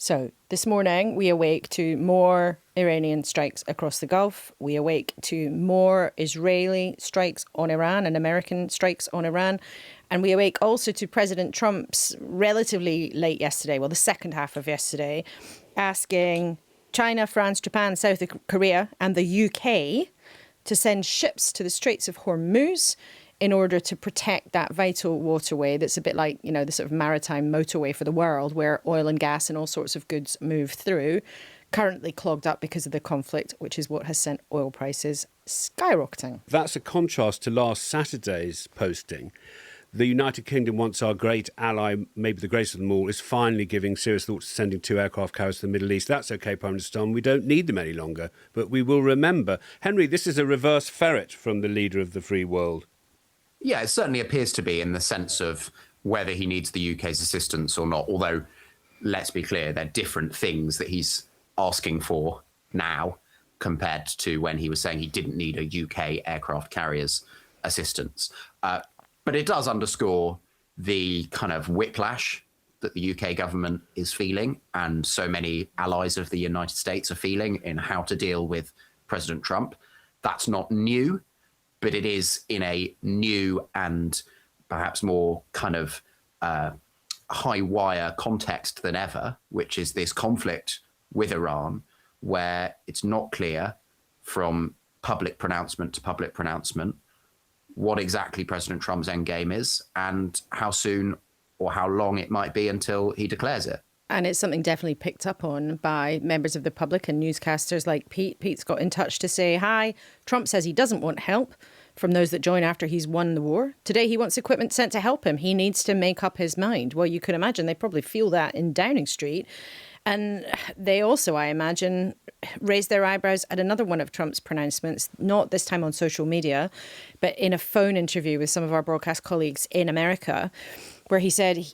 So this morning, we awake to more Iranian strikes across the Gulf. We awake to more Israeli strikes on Iran and American strikes on Iran. And we awake also to President Trump's relatively late yesterday, well, the second half of yesterday, asking China, France, Japan, South Korea and the UK to send ships to the Straits of Hormuz in order to protect that vital waterway that's a bit like, you know, the sort of maritime motorway for the world where oil and gas and all sorts of goods move through, currently clogged up because of the conflict, which is what has sent oil prices skyrocketing. That's a contrast to last Saturday's posting. The United Kingdom, once our great ally, maybe the greatest of them all, is finally giving serious thought to sending 2 aircraft carriers to the Middle East. That's OK, Prime Minister. We don't need them any longer, but we will remember. Henry, this is a reverse ferret from the leader of the free world. Yeah, it certainly appears to be in the sense of whether he needs the UK's assistance or not. Although, let's be clear, they're different things that he's asking for now compared to when he was saying he didn't need a UK aircraft carrier's assistance. But it does underscore the kind of whiplash that the UK government is feeling and so many allies of the United States are feeling in how to deal with President Trump. That's not new, but it is in a new and perhaps more kind of high wire context than ever, which is this conflict with Iran, where it's not clear from public pronouncement to public pronouncement what exactly President Trump's endgame is and how soon or how long it might be until he declares it. And it's something definitely picked up on by members of the public and newscasters like Pete. Pete's got in touch to say, hi, Trump says he doesn't want help from those that join after he's won the war. Today he wants equipment sent to help him. He needs to make up his mind. Well, you can imagine they probably feel that in Downing Street. And they also, I imagine, raised their eyebrows at another one of Trump's pronouncements, not this time on social media, but in a phone interview with some of our broadcast colleagues in America, where he said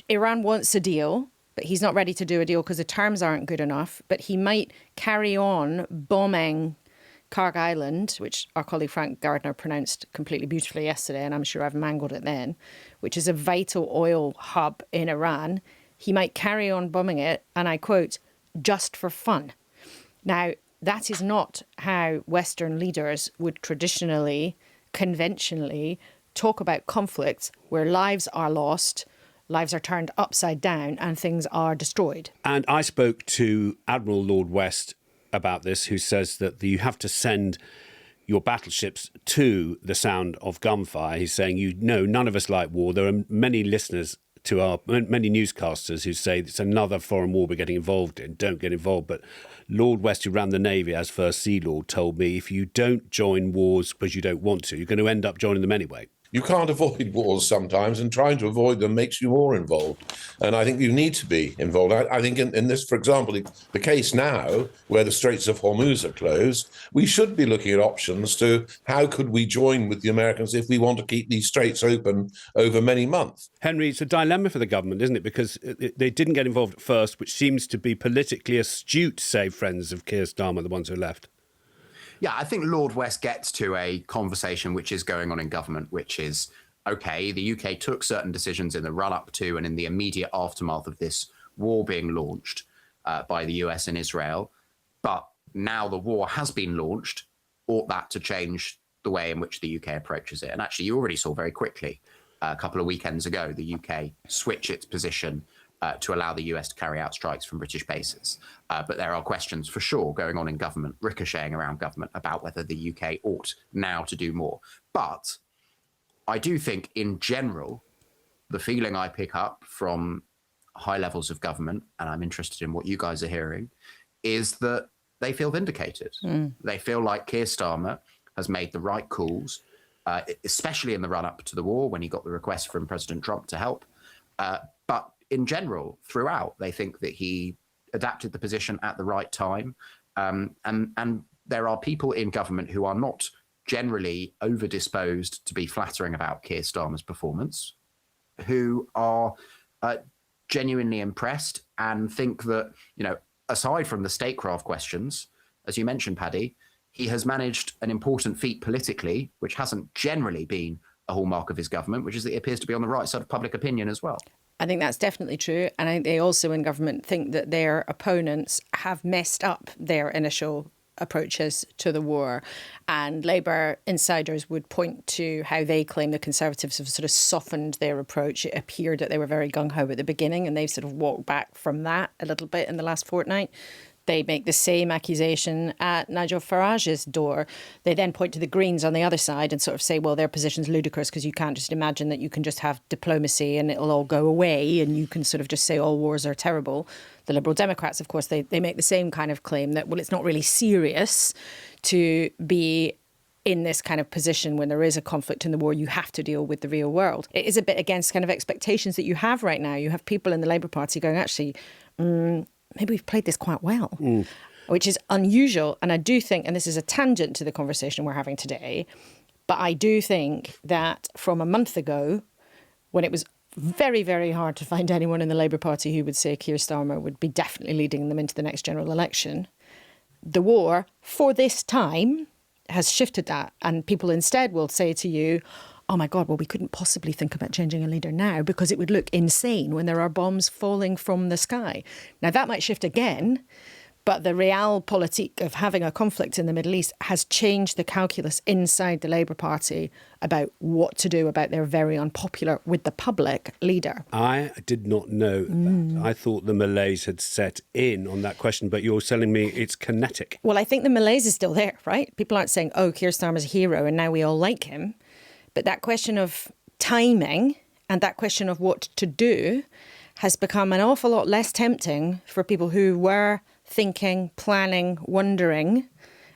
Iran wants a deal, but he's not ready to do a deal because the terms aren't good enough. But he might carry on bombing Karg Island, which our colleague Frank Gardner pronounced completely beautifully yesterday, and I'm sure I've mangled it then, which is a vital oil hub in Iran. He might carry on bombing it, and I quote, just for fun. Now, that is not how Western leaders would traditionally, conventionally talk about conflicts where lives are lost, lives are turned upside down, and things are destroyed. And I spoke to Admiral Lord West about this, who says that you have to send your battleships to the sound of gunfire. He's saying, you know, none of us like war. There are many listeners to our many newscasters who say it's another foreign war we're getting involved in. Don't get involved. But Lord West, who ran the Navy as First Sea Lord, told me if you don't join wars because you don't want to, you're going to end up joining them anyway. You can't avoid wars sometimes, and trying to avoid them makes you more involved. And I think you need to be involved. I think in this, for example, the case now where the Straits of Hormuz are closed, we should be looking at options to how could we join with the Americans if we want to keep these straits open over many months. Henry, it's a dilemma for the government, isn't it? Because they didn't get involved at first, which seems to be politically astute, say friends of Keir Starmer, the ones who left. Yeah, I think Lord West gets to a conversation which is going on in government, which is, OK, the UK took certain decisions in the run-up to and in the immediate aftermath of this war being launched by the US and Israel. But now the war has been launched, ought that to change the way in which the UK approaches it? And actually, you already saw very quickly a couple of weekends ago, the UK switch its position to allow the US to carry out strikes from British bases. But there are questions for sure going on in government, ricocheting around government about whether the UK ought now to do more. But I do think in general, the feeling I pick up from high levels of government, and I'm interested in what you guys are hearing, is that they feel vindicated. They feel like Keir Starmer has made the right calls, especially in the run-up to the war when he got the request from President Trump to help. But in general, throughout, they think that he adapted the position at the right time. And there are people in government who are not generally over-disposed to be flattering about Keir Starmer's performance, who are genuinely impressed and think that, you know, aside from the statecraft questions, as you mentioned, Paddy, he has managed an important feat politically, which hasn't generally been a hallmark of his government, which is that he appears to be on the right side of public opinion as well. I think that's definitely true. And I think they also in government think that their opponents have messed up their initial approaches to the war. And Labour insiders would point to how they claim the Conservatives have sort of softened their approach. It appeared that they were very gung-ho at the beginning and they've sort of walked back from that a little bit in the last fortnight. They make the same accusation at Nigel Farage's door. They then point to the Greens on the other side and sort of say, well, their position's ludicrous because you can't just imagine that you can just have diplomacy and it'll all go away and you can sort of just say all wars are terrible. The Liberal Democrats, of course, they make the same kind of claim that, well, it's not really serious to be in this kind of position when there is a conflict in the war. You have to deal with the real world. It is a bit against kind of expectations that you have right now. You have people in the Labour Party going, actually, maybe we've played this quite well, which is unusual. And I do think, and this is a tangent to the conversation we're having today, but I do think that from a month ago, when it was very, very hard to find anyone in the Labour Party who would say Keir Starmer would be definitely leading them into the next general election, the war, for this time, has shifted that. And people instead will say to you, oh my God, well, we couldn't possibly think about changing a leader now because it would look insane when there are bombs falling from the sky. Now, that might shift again, but the realpolitik of having a conflict in the Middle East has changed the calculus inside the Labour Party about what to do about their very unpopular, with the public, leader. I did not know that. I thought the malaise had set in on that question, but you're telling me it's kinetic. Well, I think the malaise is still there, right? People aren't saying, oh, Keir Starmer's a hero and now we all like him. But that question of timing and that question of what to do has become an awful lot less tempting for people who were thinking, planning, wondering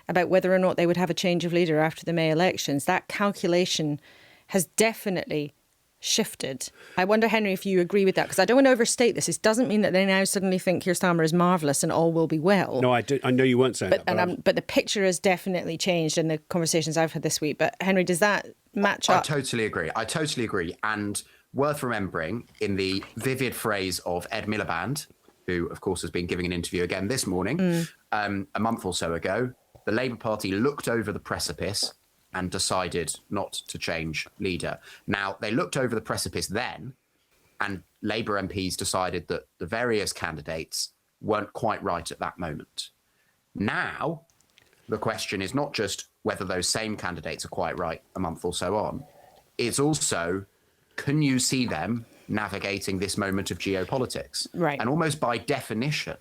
about whether or not they would have a change of leader after the May elections. That calculation has definitely shifted. I wonder, Henry, if you agree with that, because I don't want to overstate this. It doesn't mean that they now suddenly think Keir Starmer is marvellous and all will be well. No, I know you weren't saying that. But the picture has definitely changed in the conversations I've had this week. But Henry, does that match up? I totally agree. And worth remembering, in the vivid phrase of Ed Miliband, who, of course, has been giving an interview again this morning, a month or so ago, the Labour Party looked over the precipice and decided not to change leader. Now, they looked over the precipice then, and Labour MPs decided that the various candidates weren't quite right at that moment. Now, the question is not just whether those same candidates are quite right a month or so on. It's also, can you see them navigating this moment of geopolitics? Right. And almost by definition,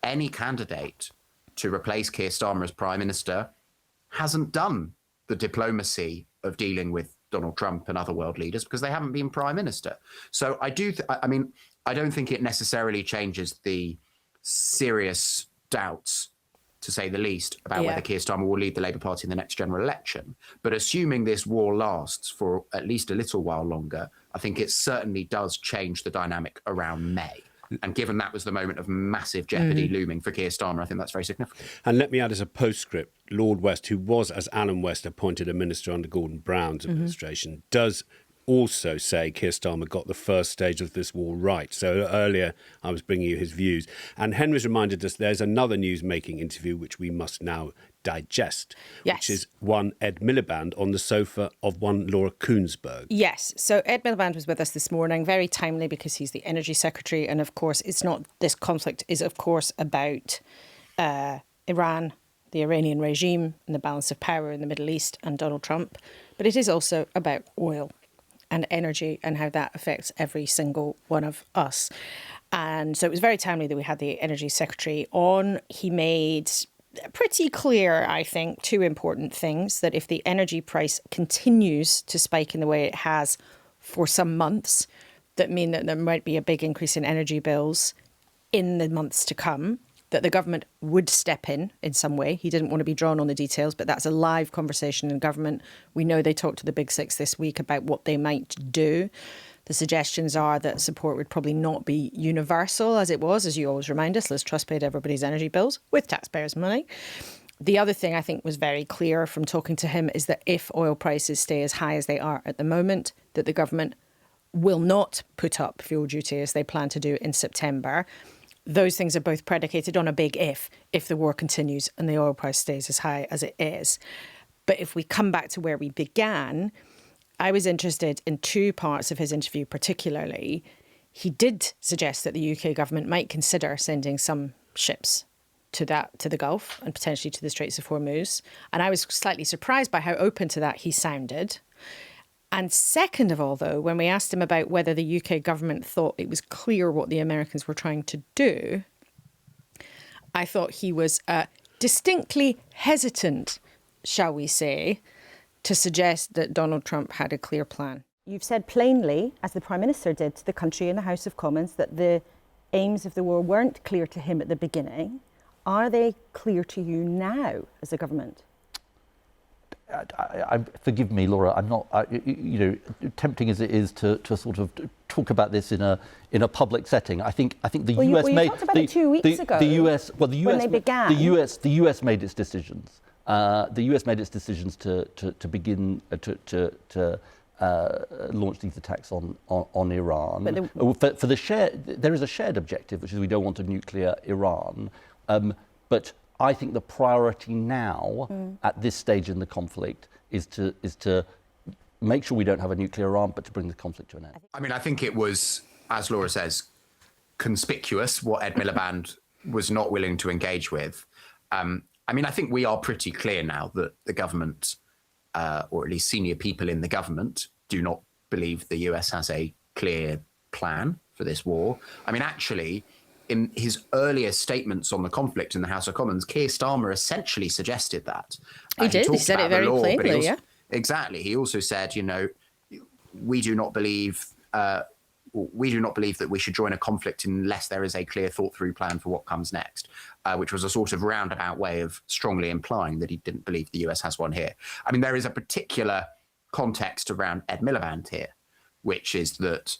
any candidate to replace Keir Starmer as Prime Minister hasn't done the diplomacy of dealing with Donald Trump and other world leaders because they haven't been Prime Minister. So I don't think it necessarily changes the serious doubts, to say the least, about whether Keir Starmer will lead the Labour Party in the next general election. But assuming this war lasts for at least a little while longer, I think it certainly does change the dynamic around May. And given that was the moment of massive jeopardy looming for Keir Starmer, I think that's very significant. And let me add as a postscript, Lord West, who was, as Alan West, appointed a minister under Gordon Brown's administration, does also say Keir Starmer got the first stage of this war right. So earlier I was bringing you his views. And Henry's reminded us there's another news-making interview which we must now digest, which is one Ed Miliband on the sofa of one Laura Kuenssberg. Yes. So Ed Miliband was with us this morning, very timely because he's the Energy Secretary. And of course, this conflict is, of course, about Iran, the Iranian regime and the balance of power in the Middle East and Donald Trump. But it is also about oil and energy and how that affects every single one of us. And so it was very timely that we had the Energy Secretary on. He made pretty clear, I think, two important things: that if the energy price continues to spike in the way it has for some months, that mean that there might be a big increase in energy bills in the months to come, that the government would step in some way. He didn't want to be drawn on the details, but that's a live conversation in government. We know they talked to the Big Six this week about what they might do. The suggestions are that support would probably not be universal as it was, as you always remind us. Liz Truss paid everybody's energy bills with taxpayers' money. The other thing I think was very clear from talking to him is that if oil prices stay as high as they are at the moment, that the government will not put up fuel duty as they plan to do in September. Those things are both predicated on a big if the war continues and the oil price stays as high as it is. But if we come back to where we began, I was interested in two parts of his interview particularly. he did suggest that the UK government might consider sending some ships to the Gulf and potentially to the Straits of Hormuz. And I was slightly surprised by how open to that he sounded. And second of all, though, when we asked him about whether the UK government thought it was clear what the Americans were trying to do, I thought he was distinctly hesitant, shall we say, to suggest that Donald Trump had a clear plan. You've said plainly, as the Prime Minister did to the country in the House of Commons, that the aims of the war weren't clear to him at the beginning. Are they clear to you now as a government? Forgive me, Laura. I'm not, tempting as it is to sort of talk about this in a public setting. I think the US made. You talked about it 2 weeks ago. The US when they began. The US made its decisions. The US made its decisions to begin to launch these attacks on Iran. But there is a shared objective, which is we don't want a nuclear Iran. But I think the priority now, at this stage in the conflict, is to make sure we don't have a nuclear Iran, but to bring the conflict to an end. I mean, I think it was, as Laura says, conspicuous what Ed Miliband was not willing to engage with. I mean, I think we are pretty clear now that the government, or at least senior people in the government, do not believe the US has a clear plan for this war. I mean, actually, in his earlier statements on the conflict in the House of Commons, Keir Starmer essentially suggested that. He did. He said it very plainly, yeah. Exactly. He also said, we do not believe that we should join a conflict unless there is a clear thought-through plan for what comes next, which was a sort of roundabout way of strongly implying that he didn't believe the US has one here. I mean, there is a particular context around Ed Miliband here, which is that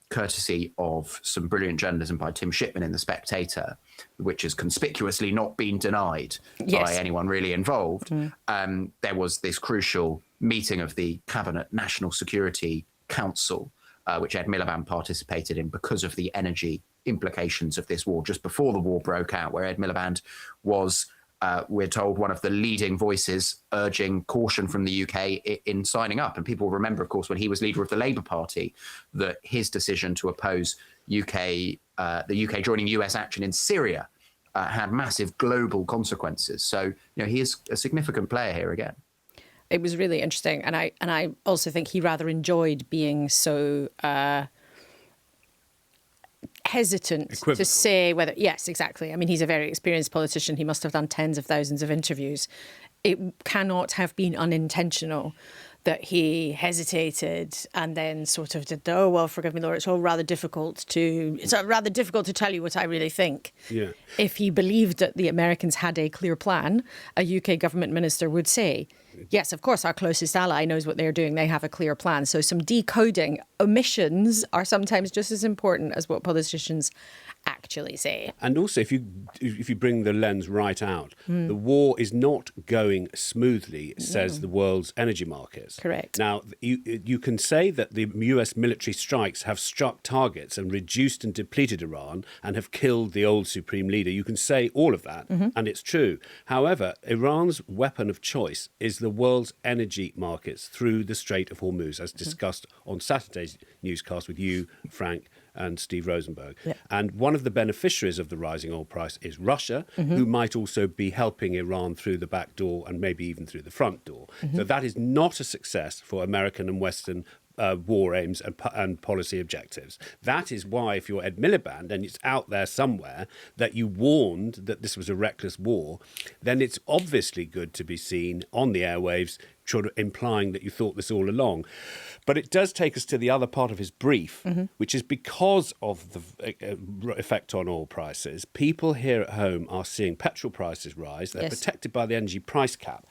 courtesy of some brilliant journalism by Tim Shipman in The Spectator, which has conspicuously not been denied by anyone really involved, there was this crucial meeting of the Cabinet National Security Council, which Ed Miliband participated in because of the energy implications of this war, just before the war broke out, where Ed Miliband was, we're told, one of the leading voices urging caution from the UK in signing up. And people remember, of course, when he was leader of the Labour Party, that his decision to oppose the UK joining US action in Syria had massive global consequences. So, he is a significant player here again. It was really interesting. And I also think he rather enjoyed being so hesitant to say whether... Yes, exactly. I mean, he's a very experienced politician. He must have done tens of thousands of interviews. It cannot have been unintentional that he hesitated and then sort of did, oh, well, forgive me, Laura, it's rather difficult to tell you what I really think. Yeah. If he believed that the Americans had a clear plan, a UK government minister would say, yes, of course, our closest ally knows what they're doing. They have a clear plan. So some decoding, omissions are sometimes just as important as what politicians actually say. And also, if you bring the lens right out, the war is not going smoothly, says the world's energy markets. Correct. Now, you can say that the US military strikes have struck targets and reduced and depleted Iran and have killed the old supreme leader. You can say all of that, and it's true. However, Iran's weapon of choice is the world's energy markets through the Strait of Hormuz, as discussed on Saturday's newscast with you, Frank, and Steve Rosenberg. Yeah. And one of the beneficiaries of the rising oil price is Russia, who might also be helping Iran through the back door and maybe even through the front door. So that is not a success for American and Western war aims and policy objectives. That is why, if you're Ed Miliband, and it's out there somewhere that you warned that this was a reckless war, then it's obviously good to be seen on the airwaves sort of implying that you thought this all along. But it does take us to the other part of his brief, which is because of the effect on oil prices, people here at home are seeing petrol prices rise. They're protected by the energy price cap.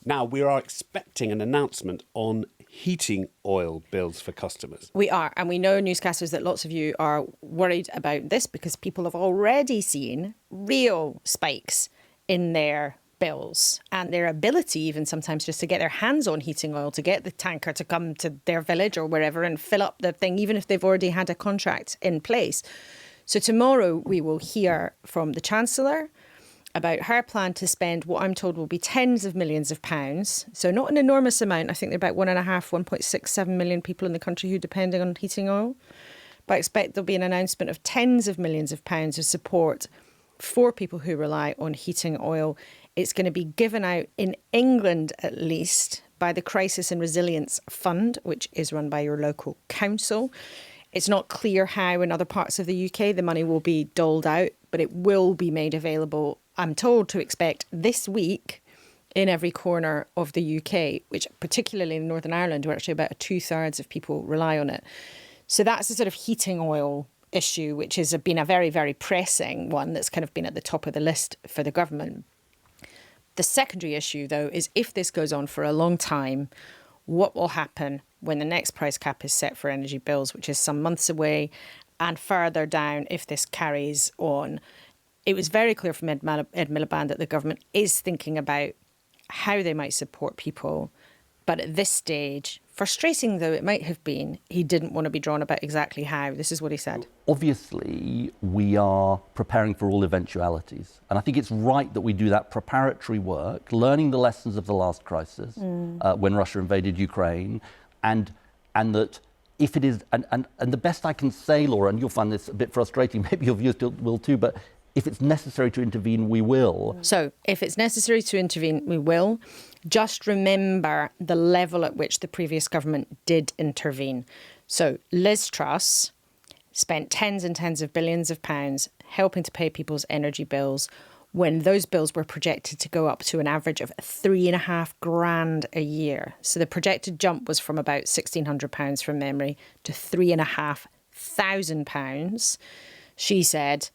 Now, we are expecting an announcement on heating oil bills for customers. We are. And we know, newscasters, that lots of you are worried about this because people have already seen real spikes in their bills and their ability even sometimes just to get their hands on heating oil, to get the tanker to come to their village or wherever and fill up the thing, even if they've already had a contract in place. So tomorrow we will hear from the Chancellor about her plan to spend what I'm told will be tens of millions of pounds. So not an enormous amount. I think there are about 1.67 million people in the country who depend on heating oil. but I expect there'll be an announcement of tens of millions of pounds of support for people who rely on heating oil. It's going to be given out in England, at least, by the Crisis and Resilience Fund, which is run by your local council. It's not clear how in other parts of the UK the money will be doled out, but it will be made available, I'm told, to expect this week in every corner of the UK, which particularly in Northern Ireland, where actually about 2/3 of people rely on it. So that's the sort of heating oil issue, which has been a very, very pressing one that's kind of been at the top of the list for the government. The secondary issue, though, is if this goes on for a long time, what will happen when the next price cap is set for energy bills, which is some months away, and further down if this carries on. It was very clear from Ed Miliband that the government is thinking about how they might support people. But at this stage, frustrating though it might have been, he didn't want to be drawn about exactly how. This is what he said. Obviously, we are preparing for all eventualities. And I think it's right that we do that preparatory work, learning the lessons of the last crisis when Russia invaded Ukraine, and that if it is, and the best I can say, Laura, and you'll find this a bit frustrating, maybe your viewers will too, but if it's necessary to intervene, we will. So if it's necessary to intervene, we will. Just remember the level at which the previous government did intervene. So Liz Truss spent tens and tens of billions of pounds helping to pay people's energy bills when those bills were projected to go up to an average of £3,500 a year. So the projected jump was from about £1,600 from memory to £3,500. She said,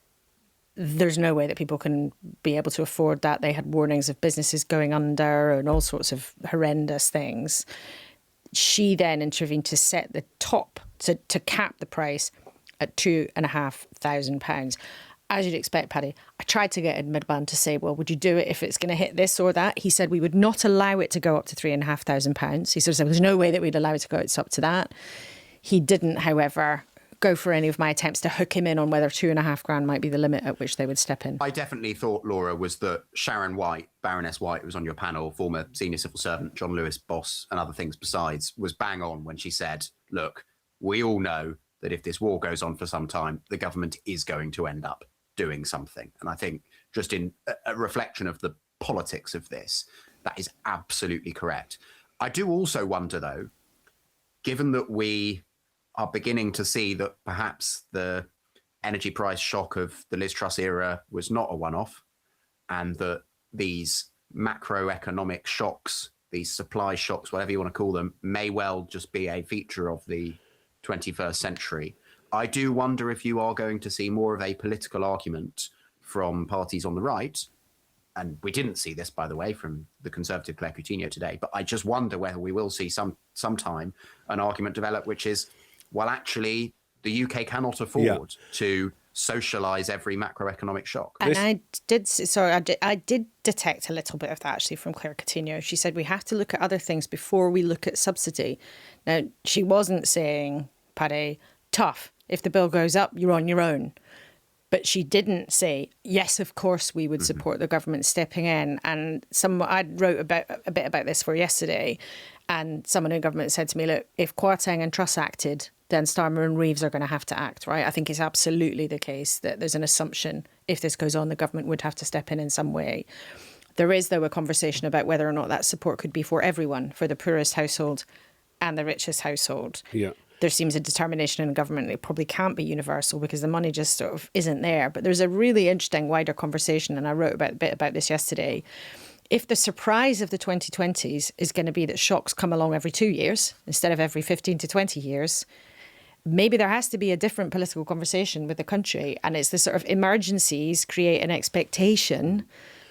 there's no way that people can be able to afford that. They had warnings of businesses going under and all sorts of horrendous things. She then intervened to set the top, to cap the price at £2,500. As you'd expect, Paddy, I tried to get Ed Miliband to say, well, would you do it if it's going to hit this or that? He said we would not allow it to go up to £3,500. He sort of said there's no way that we'd allow it to go up to that. He didn't, however, go for any of my attempts to hook him in on whether £2,500 might be the limit at which they would step in. I definitely thought, Laura, was that Sharon White, Baroness White, who was on your panel, former senior civil servant, John Lewis boss, and other things besides, was bang on when she said, look, we all know that if this war goes on for some time, the government is going to end up doing something. And I think just in a reflection of the politics of this, that is absolutely correct. I do also wonder, though, given that we are beginning to see that perhaps the energy price shock of the Liz Truss era was not a one-off, and that these macroeconomic shocks, these supply shocks, whatever you want to call them, may well just be a feature of the 21st century. I do wonder if you are going to see more of a political argument from parties on the right, and we didn't see this, by the way, from the Conservative Claire Coutinho today, but I just wonder whether we will see sometime an argument develop, which is, well, actually, the UK cannot afford to socialise every macroeconomic shock. And I did detect a little bit of that, actually, from Claire Coutinho. She said we have to look at other things before we look at subsidy. Now, she wasn't saying, Paddy, tough, if the bill goes up, you're on your own. But she didn't say, yes, of course, we would support the government stepping in. And I wrote a bit about this for yesterday, and someone in government said to me, look, if Kwarteng and Truss acted, then Starmer and Reeves are going to have to act, right? I think it's absolutely the case that there's an assumption if this goes on, the government would have to step in some way. There is, though, a conversation about whether or not that support could be for everyone, for the poorest household and the richest household. Yeah. There seems a determination in government it probably can't be universal because the money just sort of isn't there. But there's a really interesting wider conversation, and I wrote a bit about this yesterday. If the surprise of the 2020s is going to be that shocks come along every 2 years instead of every 15 to 20 years, maybe there has to be a different political conversation with the country. And it's the sort of emergencies create an expectation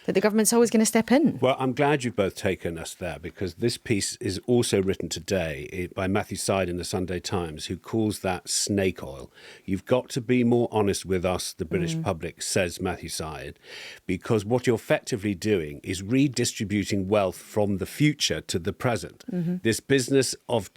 that the government's always going to step in. Well, I'm glad you've both taken us there, because this piece is also written today by Matthew Syed in the Sunday Times, who calls that snake oil. You've got to be more honest with us, the British public, says Matthew Syed, because what you're effectively doing is redistributing wealth from the future to the present. This business of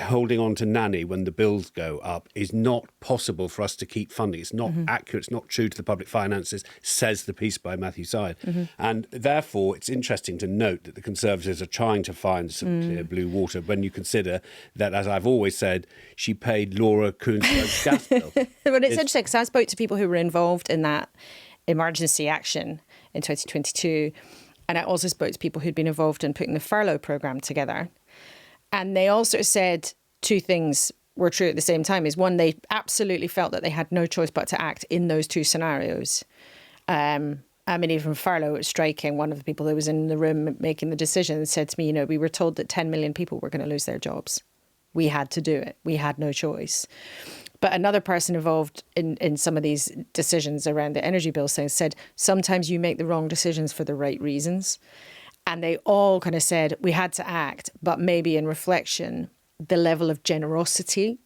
holding on to nanny when the bills go up is not possible for us to keep funding. It's not accurate. It's not true to the public finances, says the piece by Matthew Syed. And therefore, it's interesting to note that the Conservatives are trying to find some clear blue water when you consider that, as I've always said, she paid Laura Kuenssberg's gas bill. But it's interesting because I spoke to people who were involved in that emergency action in 2022. And I also spoke to people who'd been involved in putting the furlough programme together. And they all sort of said two things were true at the same time. Is one, they absolutely felt that they had no choice but to act in those two scenarios. I mean, even furlough, it was striking. One of the people that was in the room making the decision said to me, we were told that 10 million people were going to lose their jobs. We had to do it. We had no choice. But another person involved in some of these decisions around the energy bill said, sometimes you make the wrong decisions for the right reasons. And they all kind of said we had to act, but maybe in reflection, the level of generosity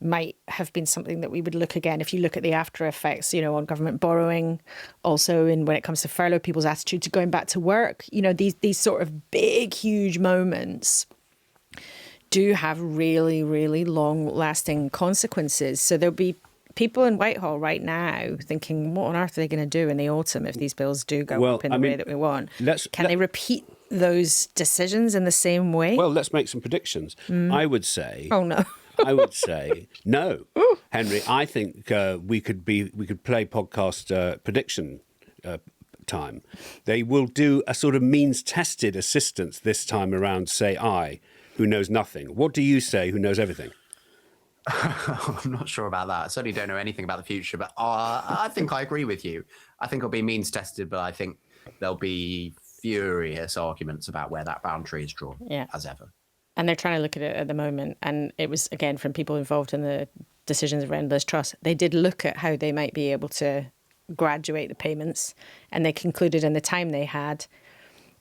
might have been something that we would look again. If you look at the after effects, on government borrowing, also when it comes to furlough, people's attitude to going back to work, these sort of big, huge moments do have really, really long-lasting consequences. So there'll be people in Whitehall right now thinking, what on earth are they going to do in the autumn if these bills do go up in the way that we want? Can they repeat those decisions in the same way? Well, let's make some predictions. I would say... Oh, no. I would say no. Henry, I think we could play podcast prediction time. They will do a sort of means-tested assistance this time around, say I, who knows nothing. What do you say, who knows everything? I'm not sure about that. I certainly don't know anything about the future, but I think I agree with you. I think it'll be means tested, but I think there'll be furious arguments about where that boundary is drawn, as ever. And they're trying to look at it at the moment. And it was, again, from people involved in the decisions around Liz Truss, they did look at how they might be able to graduate the payments. And they concluded in the time they had,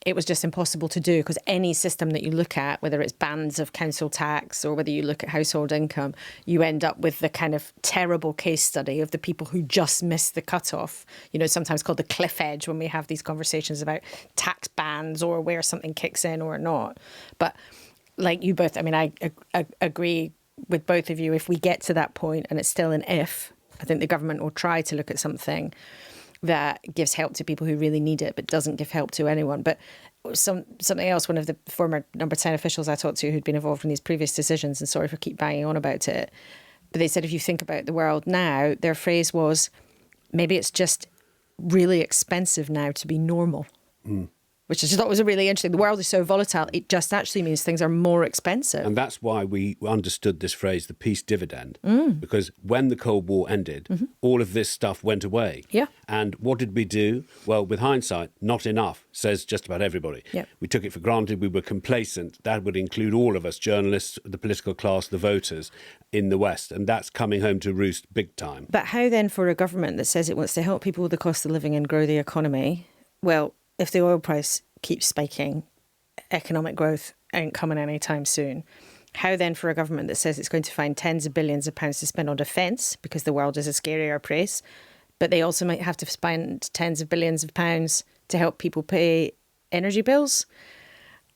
it was just impossible to do, because any system that you look at, whether it's bands of council tax or whether you look at household income, you end up with the kind of terrible case study of the people who just missed the cutoff, sometimes called the cliff edge when we have these conversations about tax bands or where something kicks in or not. But like you both, I agree with both of you. If we get to that point and it's still an if, I think the government will try to look at something that gives help to people who really need it, but doesn't give help to anyone. But something else, one of the former number 10 officials I talked to who'd been involved in these previous decisions, and sorry for keep banging on about it, but they said if you think about the world now, their phrase was, maybe it's just really expensive now to be normal. Which I just thought was really interesting. The world is so volatile, it just actually means things are more expensive. And that's why we understood this phrase, the peace dividend, because when the Cold War ended, all of this stuff went away. Yeah. And what did we do? Well, with hindsight, not enough, says just about everybody. Yeah. We took it for granted. We were complacent. That would include all of us, journalists, the political class, the voters in the West. And that's coming home to roost big time. But how then for a government that says it wants to help people with the cost of living and grow the economy? Well, if the oil price keeps spiking, economic growth ain't coming anytime soon. How then for a government that says it's going to find tens of billions of pounds to spend on defence, because the world is a scarier place, but they also might have to spend tens of billions of pounds to help people pay energy bills?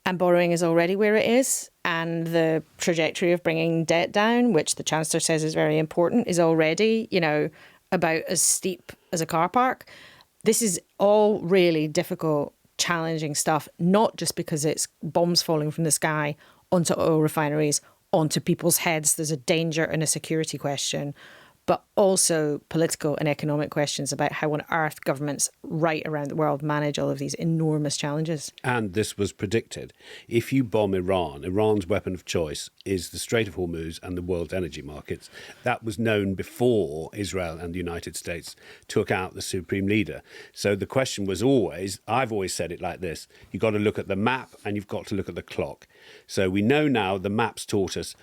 And borrowing is already where it is. And the trajectory of bringing debt down, which the Chancellor says is very important, is already, about as steep as a car park. This is all really difficult, challenging stuff, not just because it's bombs falling from the sky onto oil refineries, onto people's heads. There's a danger and a security question, but also political and economic questions about how on earth governments right around the world manage all of these enormous challenges. And this was predicted. If you bomb Iran, Iran's weapon of choice is the Strait of Hormuz and the world's energy markets. That was known before Israel and the United States took out the supreme leader. So the question was always, I've always said it like this, you've got to look at the map and you've got to look at the clock. So we know now the map's taught us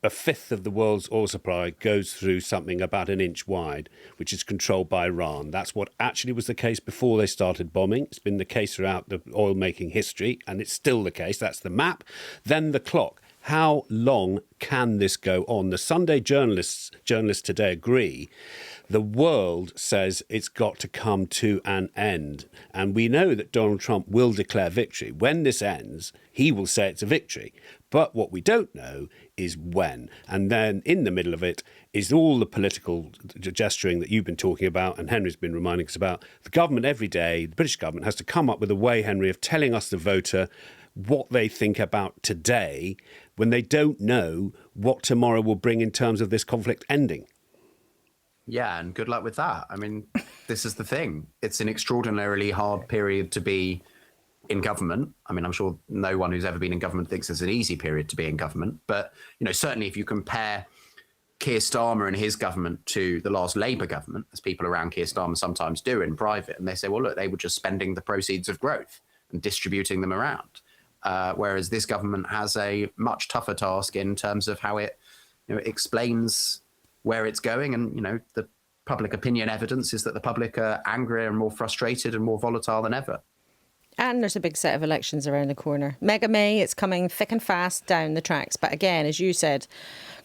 a fifth of the world's oil supply goes through something about an inch wide, which is controlled by Iran. That's what actually was the case before they started bombing. It's been the case throughout the oil-making history, and it's still the case. That's the map. Then the clock. How long can this go on? The Sunday journalists today agree. The world says it's got to come to an end. And we know that Donald Trump will declare victory. When this ends, he will say it's a victory. But what we don't know is when. And then in the middle of it is all the political gesturing that you've been talking about and Henry's been reminding us about. The government every day, the British government, has to come up with a way, Henry, of telling us, the voter, what they think about today when they don't know what tomorrow will bring in terms of this conflict ending. Yeah, and good luck with that. I mean, this is the thing. It's an extraordinarily hard period to be in government. I mean, I'm sure no one who's ever been in government thinks it's an easy period to be in government. But, certainly if you compare Keir Starmer and his government to the last Labour government, as people around Keir Starmer sometimes do in private, and they say, well, look, they were just spending the proceeds of growth and distributing them around. Whereas this government has a much tougher task in terms of how it explains where it's going. And, the public opinion evidence is that the public are angrier and more frustrated and more volatile than ever. And there's a big set of elections around the corner. Mega May, it's coming thick and fast down the tracks. But again, as you said,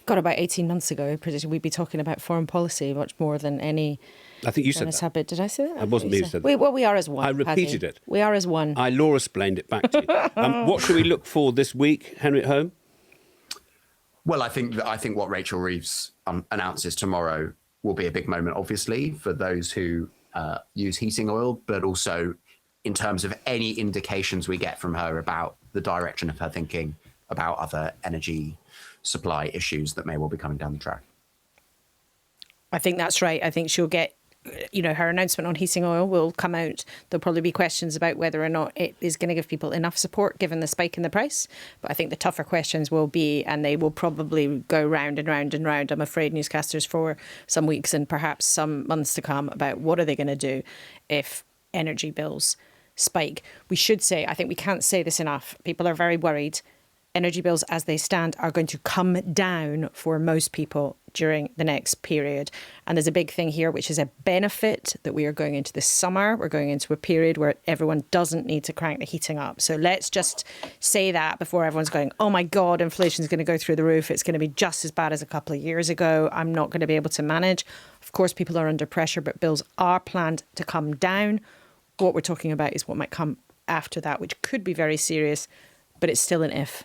about 18 months ago, we'd be talking about foreign policy much more than any. I think you said that. Habit. Did I say that? It wasn't me who said that. Well, we are as one. I repeated Paddy. it. We are as one. I Laura-splained it back to you. What should we look for this week, Henry at home? Well, I think what Rachel Reeves announces tomorrow will be a big moment, obviously, for those who use heating oil, but also in terms of any indications we get from her about the direction of her thinking about other energy supply issues that may well be coming down the track. I think that's right. I think she'll get, her announcement on heating oil will come out. There'll probably be questions about whether or not it is going to give people enough support given the spike in the price. But I think the tougher questions will be, and they will probably go round and round and round, I'm afraid, newscasters, for some weeks and perhaps some months to come, about what are they going to do if energy bills spike. We should say, I think we can't say this enough, people are very worried. Energy bills as they stand are going to come down for most people during the next period. And there's a big thing here, which is a benefit that we are going into this summer. We're going into a period where everyone doesn't need to crank the heating up. So let's just say that before everyone's going, oh my God, inflation is going to go through the roof. It's going to be just as bad as a couple of years ago. I'm not going to be able to manage. Of course, people are under pressure, but bills are planned to come down. What we're talking about is what might come after that, which could be very serious, but it's still an if.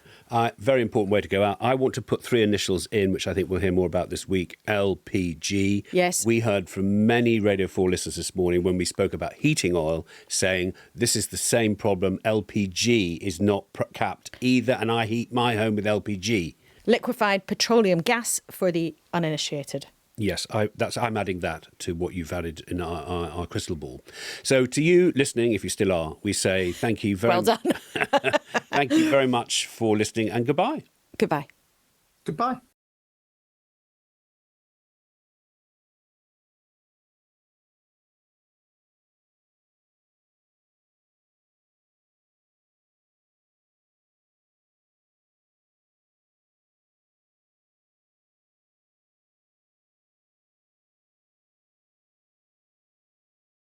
Very important way to go out. I want to put three initials in, which I think we'll hear more about this week. LPG. Yes. We heard from many Radio 4 listeners this morning when we spoke about heating oil, saying this is the same problem. LPG is not capped either, and I heat my home with LPG. Liquefied petroleum gas for the uninitiated. Yes, I'm adding that to what you've added in our crystal ball. So to you listening, if you still are, we say thank you very Well done. Thank you very much for listening, and goodbye. Goodbye. Goodbye.